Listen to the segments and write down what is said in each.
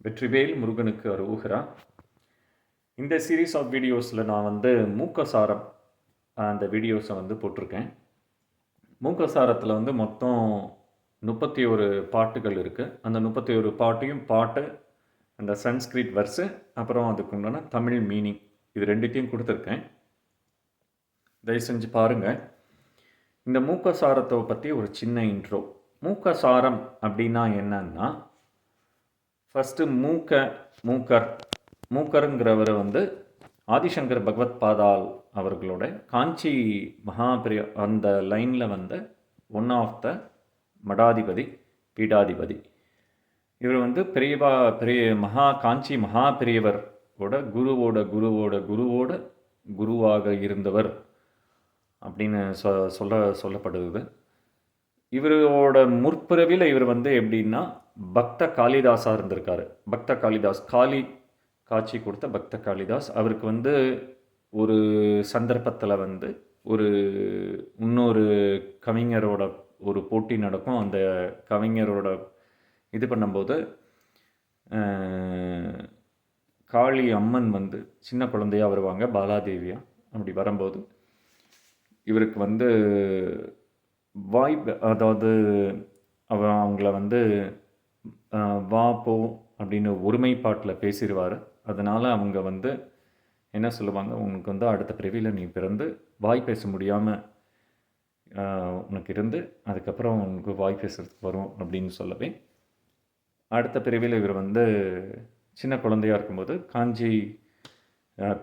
வெற்றிவேல் முருகனுக்கு அரோகரா. இந்த சீரீஸ் ஆஃப் வீடியோஸில் நான் மூக்கசாரம் அந்த வீடியோஸை போட்டிருக்கேன். மூக்கசாரத்தில் மொத்தம் 31 பாட்டுகள் இருக்குது. அந்த 31 பாட்டையும் அந்த சன்ஸ்கிரிட் வர்ஸு, அப்புறம் அதுக்குண்டான தமிழ் மீனிங், இது ரெண்டுத்தையும் கொடுத்துருக்கேன். தயவு செஞ்சு பாருங்கள். இந்த மூக்கசாரத்தை பற்றி ஒரு சின்ன இன்ட்ரோ. மூக்கசாரம் அப்படின்னா என்னன்னா, ஃபஸ்ட்டு மூக்கருங்கிறவர் ஆதிசங்கர் பகவத் பாதால் அவர்களோட காஞ்சி அந்த லைனில் ஒன் ஆஃப் த மடாதிபதி, பீடாதிபதி. இவர் பெரிய காஞ்சி மகா பெரியவரோட குருவாக இருந்தவர் அப்படின்னு சொல்லப்படுது. இவரோட முற்பிறவியில் இவர் எப்படின்னா பக்த காளிதாஸாக இருந்திருக்காரு. பக்த காளிதாஸ், காட்சி கொடுத்த பக்த காளிதாஸ். அவருக்கு ஒரு சந்தர்ப்பத்தில் இன்னொரு கவிஞரோட ஒரு போட்டி நடக்கும். அந்த கவிஞரோட இது பண்ணும்போது காளி அம்மன் சின்ன குழந்தையாக வருவாங்க, பாலாதேவியா. அப்படி வரும்போது இவருக்கு அதாவது அவங்கள வா போ அப்படின்னு ஒருமைப்பாட்டில் பேசிடுவார். அதனால் அவங்க என்ன சொல்லுவாங்க, உனக்கு அடுத்த பிறவியில் நீ பிறந்து வாய் பேச முடியாமல் உனக்கு இருந்து அதுக்கப்புறம் உனக்கு வாய் பேசுறதுக்கு வரும் அப்படின்னு சொல்லவே, அடுத்த பிறவியில் இவர் சின்ன குழந்தையாக இருக்கும்போது காஞ்சி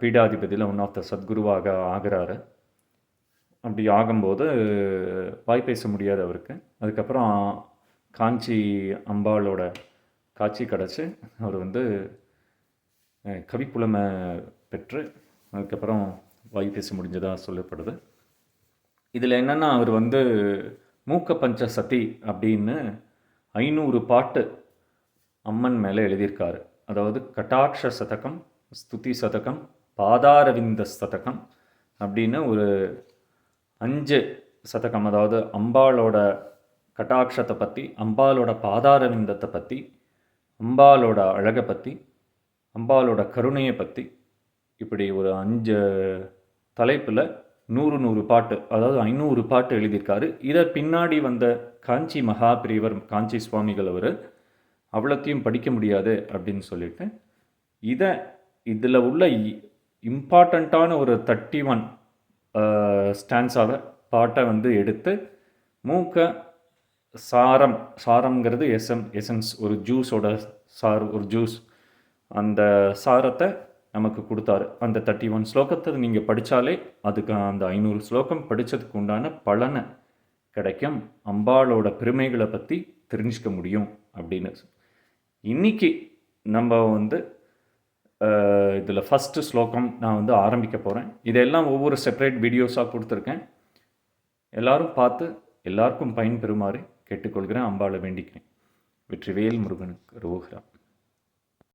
பீடாதிபதியில் ஒன் ஆஃப் த சத்குருவாக ஆகிறாரு. அப்படி ஆகும்போது வாய் பேச முடியாது அவருக்கு. அதுக்கப்புறம் காஞ்சி அம்பாளோட காட்சி கிடச்சி அவர் கவிப்புலமை பெற்று அதுக்கப்புறம் வாய் பேச முடிஞ்சதாக சொல்லப்படுது. இதில் என்னென்னா, அவர் மூக்க பஞ்ச சதி அப்படின்னு 500 பாட்டு அம்மன் மேலே எழுதியிருக்காரு. அதாவது கட்டாட்ச சதகம், ஸ்துதி சதகம், பாதாரவிந்த சதகம் அப்படின்னு ஒரு 5 சதகம். அதாவது அம்பாளோட கட்டாட்சத்தை பற்றி, அம்பாளோட பாதாரவிந்தத்தை பற்றி, அம்பாளோட அழகை பற்றி, அம்பாளோட கருணையை பற்றி, இப்படி ஒரு 5 தலைப்பில் 100 பாட்டு, அதாவது 500 பாட்டு எழுதியிருக்காரு. இதை பின்னாடி வந்த காஞ்சி மகா பெரியவர், காஞ்சி சுவாமிகள், அவர் அவ்வளோத்தையும் படிக்க முடியாது அப்படின்னு சொல்லிட்டு இதில் உள்ள இம்பார்ட்டண்ட்டான ஒரு 31 ஸ்டான்ஸாக பாட்டை எடுத்து மூக்க சாரம்ங்கிறது எசன்ஸ், ஒரு ஜூஸோட ஒரு ஜூஸ், அந்த சாரத்தை நமக்கு கொடுத்தாரு. அந்த 31 ஸ்லோகத்தை நீங்கள் படித்தாலே அதுக்கு அந்த 500 ஸ்லோகம் படித்ததுக்கு உண்டான பலனை கிடைக்கும். அம்பாளோட பெருமைகளை பற்றி தெரிஞ்சுக்க முடியும் அப்படின்னு. இன்றைக்கி நம்ம இதில் ஃபஸ்ட்டு ஸ்லோகம் நான் ஆரம்பிக்க போகிறேன். இதெல்லாம் ஒவ்வொரு செப்பரேட் வீடியோஸாக கொடுத்துருக்கேன். எல்லோரும் பார்த்து எல்லாருக்கும் பயன்பெறுமாறு கேட்டுக்கொள்கிறேன். அம்பாளை வேண்டிக்கிறேன். வெற்றிவேல் முருகனுக்கு அரோகரா.